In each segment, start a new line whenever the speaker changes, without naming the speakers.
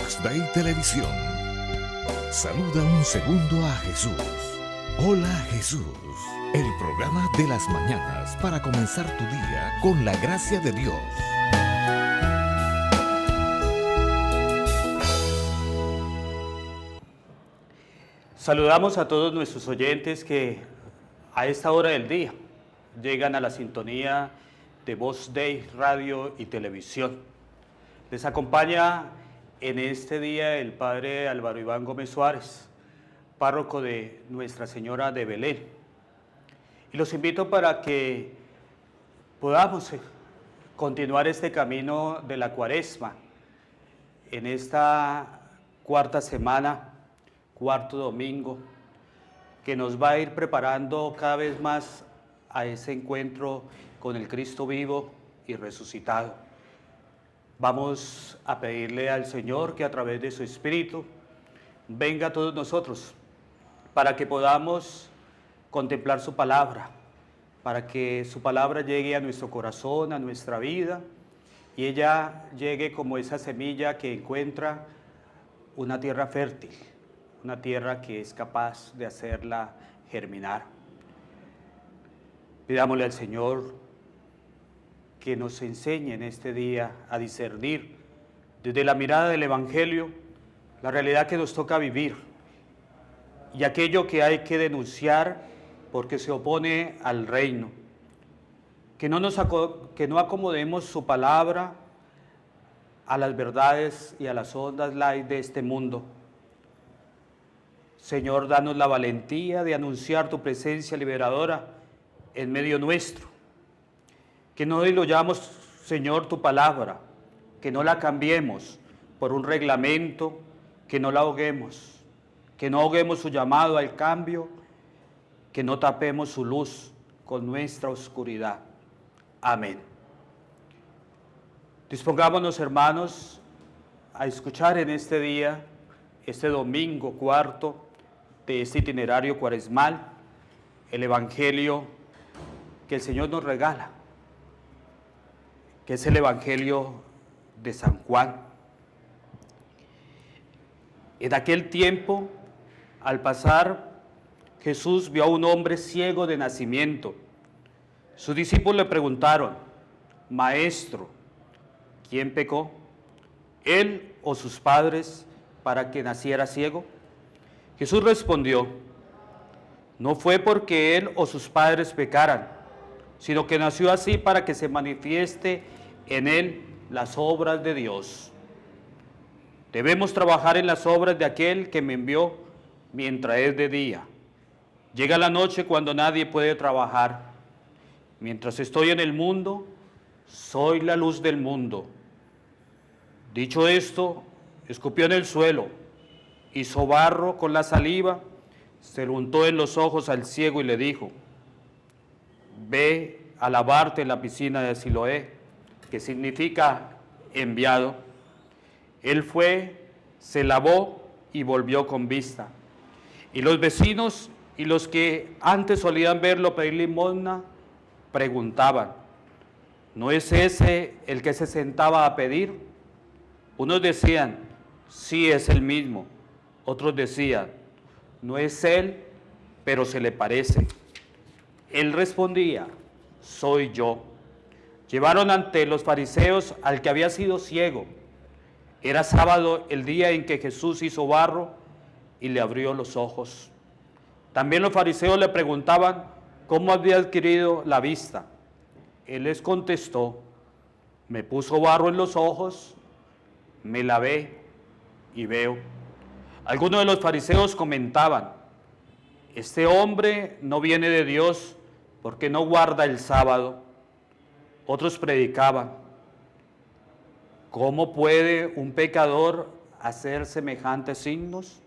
Voz Day Televisión. Saluda un segundo a Jesús. Hola Jesús, el programa de las mañanas para comenzar tu día con la gracia de Dios.
Saludamos a todos nuestros oyentes que a esta hora del día llegan a la sintonía de Voz Day Radio y Televisión. Les acompaña en este día el Padre Álvaro Iván Gómez Suárez, párroco de Nuestra Señora de Belén. Y los invito para que podamos continuar este camino de la Cuaresma en esta cuarta semana, cuarto domingo, que nos va a ir preparando cada vez más a ese encuentro con el Cristo vivo y resucitado. Vamos a pedirle al Señor que a través de su Espíritu venga a todos nosotros para que podamos contemplar su palabra, para que su palabra llegue a nuestro corazón, a nuestra vida, y ella llegue como esa semilla que encuentra una tierra fértil, una tierra que es capaz de hacerla germinar. Pidámosle al Señor que nos enseñe en este día a discernir desde la mirada del Evangelio la realidad que nos toca vivir y aquello que hay que denunciar porque se opone al reino. Que no acomodemos su palabra a las verdades y a las ondas light de este mundo. Señor, danos la valentía de anunciar tu presencia liberadora en medio nuestro. Que no diluyamos, Señor, tu palabra, que no la cambiemos por un reglamento, que no la ahoguemos, que no ahoguemos su llamado al cambio, que no tapemos su luz con nuestra oscuridad. Amén. Dispongámonos, hermanos, a escuchar en este día, este domingo cuarto de este itinerario cuaresmal, el Evangelio que el Señor nos regala, que es el Evangelio de San Juan. En aquel tiempo, al pasar, Jesús vio a un hombre ciego de nacimiento. Sus discípulos le preguntaron: Maestro, ¿quién pecó, él o sus padres, para que naciera ciego? Jesús respondió: no fue porque él o sus padres pecaran, sino que nació así para que se manifieste en él las obras de Dios. Debemos trabajar en las obras de aquel que me envió mientras es de día. Llega la noche cuando nadie puede trabajar. Mientras estoy en el mundo, soy la luz del mundo. Dicho esto, escupió en el suelo, hizo barro con la saliva, se lo untó en los ojos al ciego y le dijo: ve a lavarte en la piscina de Siloé, que significa enviado. Él fue, se lavó y volvió con vista. Y los vecinos y los que antes solían verlo pedir limosna preguntaban: ¿no es ese el que se sentaba a pedir? Unos decían: sí, es el mismo. Otros decían: no es él, pero se le parece. Él respondía: soy yo. Llevaron ante los fariseos al que había sido ciego. Era sábado, el día en que Jesús hizo barro y le abrió los ojos. También los fariseos le preguntaban cómo había adquirido la vista. Él les contestó: me puso barro en los ojos, me lavé y veo. Algunos de los fariseos comentaban: este hombre no viene de Dios porque no guarda el sábado. Otros predicaban: ¿cómo puede un pecador hacer semejantes signos?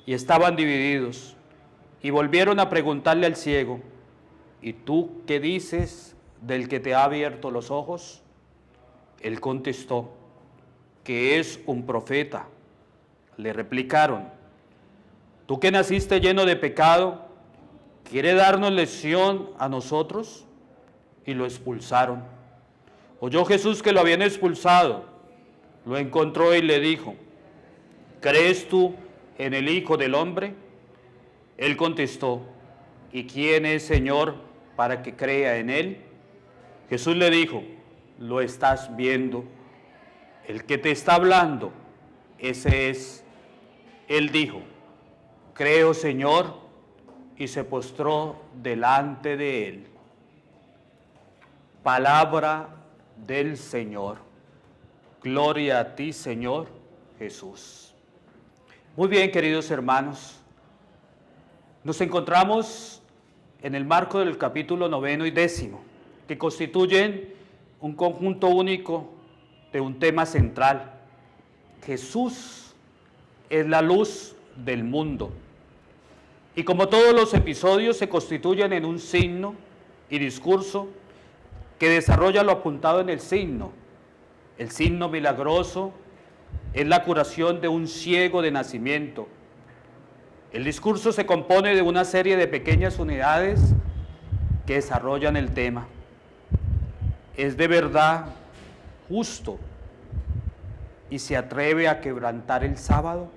Y estaban divididos. Y volvieron a preguntarle al ciego: ¿y tú qué dices del que te ha abierto los ojos? Él contestó: que es un profeta. Le replicaron: ¿tú que naciste lleno de pecado, quiere darnos lección a nosotros? Y lo expulsaron. Oyó Jesús que lo habían expulsado, lo encontró y le dijo: ¿crees tú en el Hijo del Hombre? Él contestó, ¿y quién es, Señor, para que crea en él? Jesús le dijo, lo estás viendo, el que te está hablando, ese es. Él dijo, creo, Señor, y se postró delante de él. Palabra del Señor. Gloria a ti, Señor Jesús. Muy bien, queridos hermanos, nos encontramos en el marco del capítulo 9 y 10, que constituyen un conjunto único de un tema central. Jesús es la luz del mundo. Y como todos los episodios se constituyen en un signo y discurso que desarrolla lo apuntado en el signo. El signo milagroso es la curación de un ciego de nacimiento. El discurso se compone de una serie de pequeñas unidades que desarrollan el tema. Es de verdad justo y se atreve a quebrantar el sábado.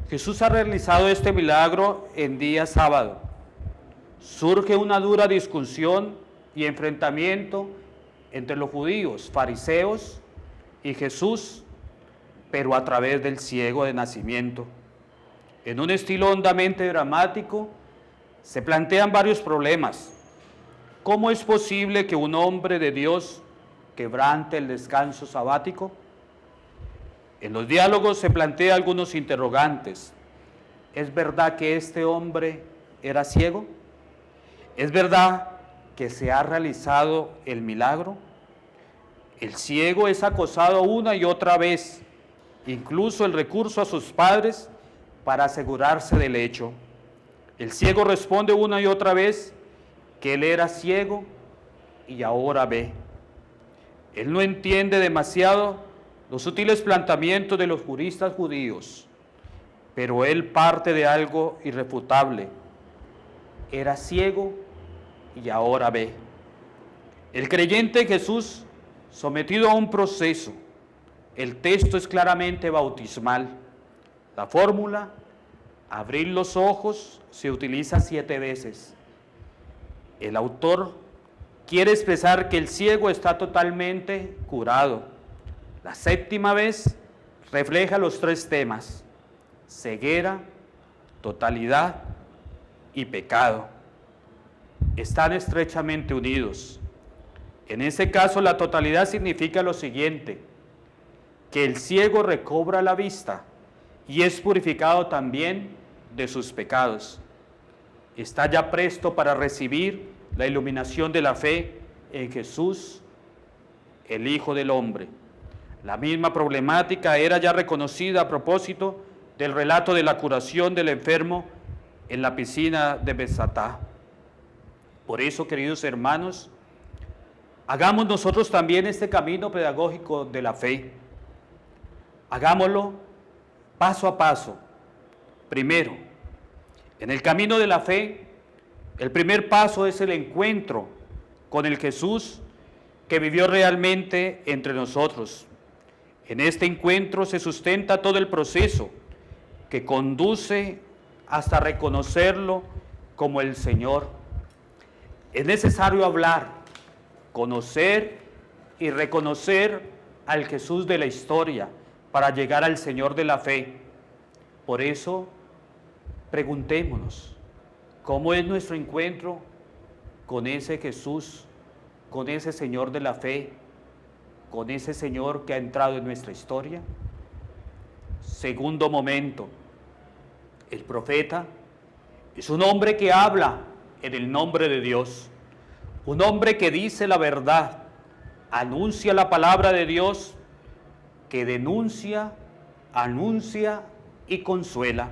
Jesús ha realizado este milagro en día sábado. Surge una dura discusión y enfrentamiento entre los judíos, fariseos y Jesús, pero a través del ciego de nacimiento. En un estilo hondamente dramático, se plantean varios problemas. ¿Cómo es posible que un hombre de Dios quebrante el descanso sabático? En los diálogos se plantean algunos interrogantes. ¿Es verdad que este hombre era ciego? ¿Es verdad que se ha realizado el milagro? El ciego es acosado una y otra vez, incluso el recurso a sus padres para asegurarse del hecho. El ciego responde una y otra vez que él era ciego y ahora ve. Él no entiende demasiado los sutiles planteamientos de los juristas judíos, pero él parte de algo irrefutable. Era ciego y ahora ve. El creyente en Jesús, sometido a un proceso, el texto es claramente bautismal. La fórmula, abrir los ojos, se utiliza 7 veces. El autor quiere expresar que el ciego está totalmente curado. La 7ª vez refleja los 3 temas: ceguera, totalidad y pecado. Están estrechamente unidos. En ese caso, la totalidad significa lo siguiente: que el ciego recobra la vista y es purificado también de sus pecados. Está ya presto para recibir la iluminación de la fe en Jesús, el Hijo del Hombre. La misma problemática era ya reconocida a propósito del relato de la curación del enfermo en la piscina de Betsatá. Por eso, queridos hermanos, hagamos nosotros también este camino pedagógico de la fe. Hagámoslo paso a paso. Primero, en el camino de la fe, el primer paso es el encuentro con el Jesús que vivió realmente entre nosotros. En este encuentro se sustenta todo el proceso que conduce hasta reconocerlo como el Señor. Es necesario hablar, conocer y reconocer al Jesús de la historia para llegar al Señor de la fe. Por eso, preguntémonos, ¿cómo es nuestro encuentro con ese Jesús, con ese Señor de la fe, con ese Señor que ha entrado en nuestra historia? Segundo momento, el profeta es un hombre que habla en el nombre de Dios, un hombre que dice la verdad, anuncia la palabra de Dios, que denuncia, anuncia y consuela.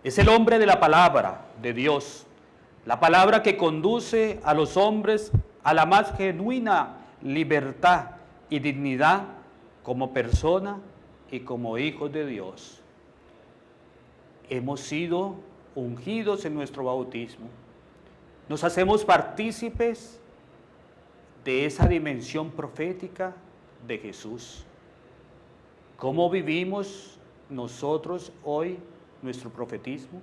Es el hombre de la palabra de Dios, la palabra que conduce a los hombres a la más genuina libertad y dignidad como persona y como hijos de Dios. Hemos sido ungidos en nuestro bautismo. Nos hacemos partícipes de esa dimensión profética de Jesús. ¿Cómo vivimos nosotros hoy nuestro profetismo?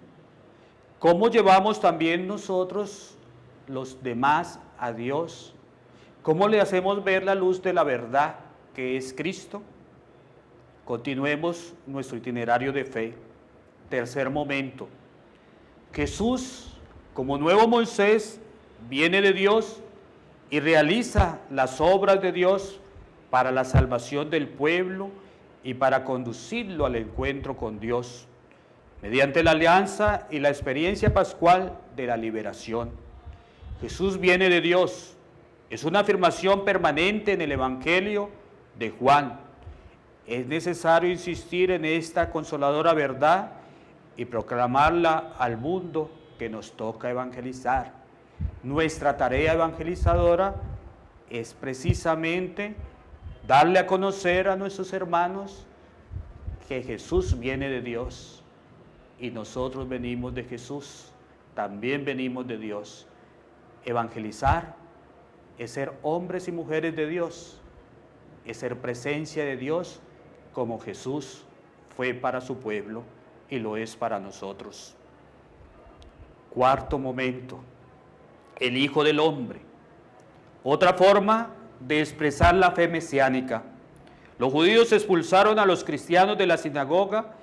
¿Cómo llevamos también nosotros los demás a Dios? ¿Cómo le hacemos ver la luz de la verdad que es Cristo? Continuemos nuestro itinerario de fe. Tercer momento. Jesús, como nuevo Moisés, viene de Dios y realiza las obras de Dios para la salvación del pueblo y para conducirlo al encuentro con Dios, mediante la alianza y la experiencia pascual de la liberación. Jesús viene de Dios. Es una afirmación permanente en el Evangelio de Juan. Es necesario insistir en esta consoladora verdad y proclamarla al mundo que nos toca evangelizar. Nuestra tarea evangelizadora es precisamente darle a conocer a nuestros hermanos que Jesús viene de Dios y nosotros venimos de Jesús, también venimos de Dios. Evangelizar es ser hombres y mujeres de Dios, es ser presencia de Dios como Jesús fue para su pueblo y lo es para nosotros. Cuarto momento, el Hijo del Hombre. Otra forma de expresar la fe mesiánica. Los judíos expulsaron a los cristianos de la sinagoga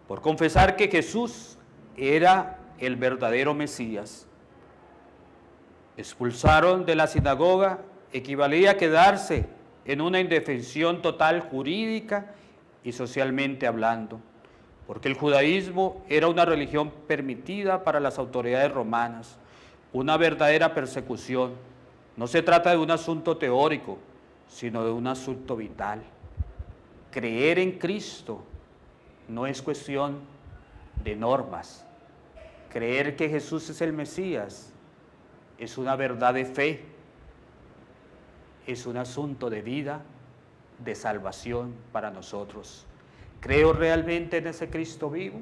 por confesar que Jesús era el verdadero Mesías. Expulsaron de la sinagoga equivalía a quedarse en una indefensión total jurídica y socialmente hablando, porque el judaísmo era una religión permitida para las autoridades romanas, una verdadera persecución. No se trata de un asunto teórico, sino de un asunto vital. Creer en Cristo no es cuestión de normas. Creer que Jesús es el Mesías es una verdad de fe, es un asunto de vida, de salvación para nosotros. ¿Creo realmente en ese Cristo vivo?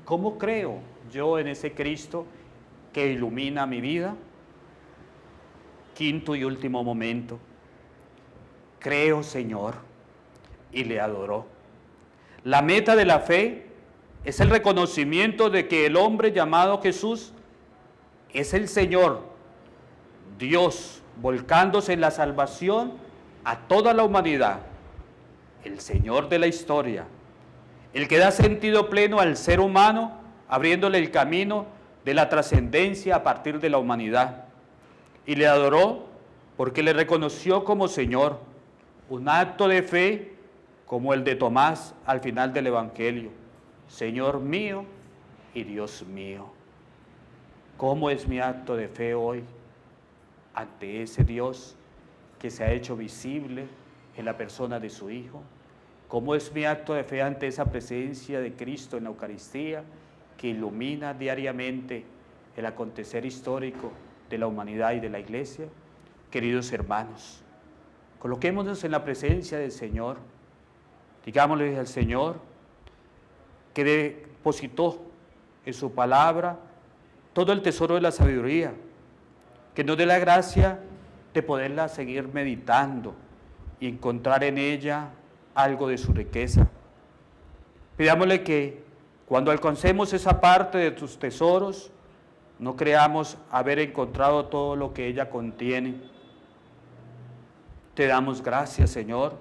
¿Cómo creo yo en ese Cristo que ilumina mi vida? Quinto y último momento. Creo, Señor, y le adoró. La meta de la fe es el reconocimiento de que el hombre llamado Jesús es el Señor, Dios, volcándose en la salvación a toda la humanidad, el Señor de la historia, el que da sentido pleno al ser humano, abriéndole el camino de la trascendencia a partir de la humanidad. Y le adoró porque le reconoció como Señor, un acto de fe como el de Tomás al final del Evangelio. Señor mío y Dios mío. ¿Cómo es mi acto de fe hoy ante ese Dios que se ha hecho visible en la persona de su Hijo? ¿Cómo es mi acto de fe ante esa presencia de Cristo en la Eucaristía que ilumina diariamente el acontecer histórico de la humanidad y de la Iglesia? Queridos hermanos, coloquémonos en la presencia del Señor, digámosle al Señor que depositó en su palabra todo el tesoro de la sabiduría, que nos dé la gracia de poderla seguir meditando y encontrar en ella algo de su riqueza. Pidámosle que cuando alcancemos esa parte de tus tesoros, no creamos haber encontrado todo lo que ella contiene. Te damos gracias, Señor,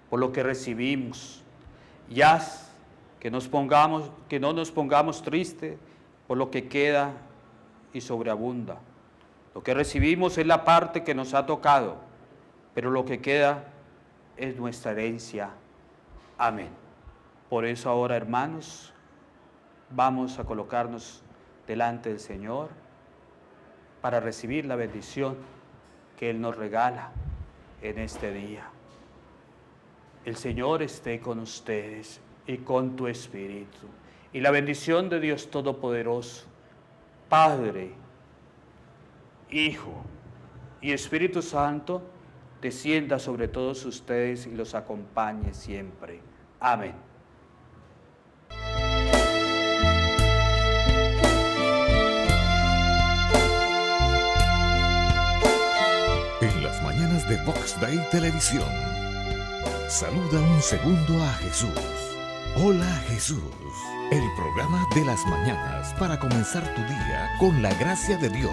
por lo que recibimos. Y haz que no nos pongamos tristes por lo que queda y sobreabunda. Lo que recibimos es la parte que nos ha tocado, pero lo que queda es nuestra herencia. Amén. Por eso ahora, hermanos, vamos a colocarnos delante del Señor para recibir la bendición que Él nos regala en este día. El Señor esté con ustedes y con tu espíritu. Y la bendición de Dios Todopoderoso, Padre, Hijo y Espíritu Santo, descienda sobre todos ustedes y los acompañe siempre. Amén.
En las mañanas de Vox Day Televisión, saluda un segundo a Jesús. Hola Jesús, el programa de las mañanas para comenzar tu día con la gracia de Dios.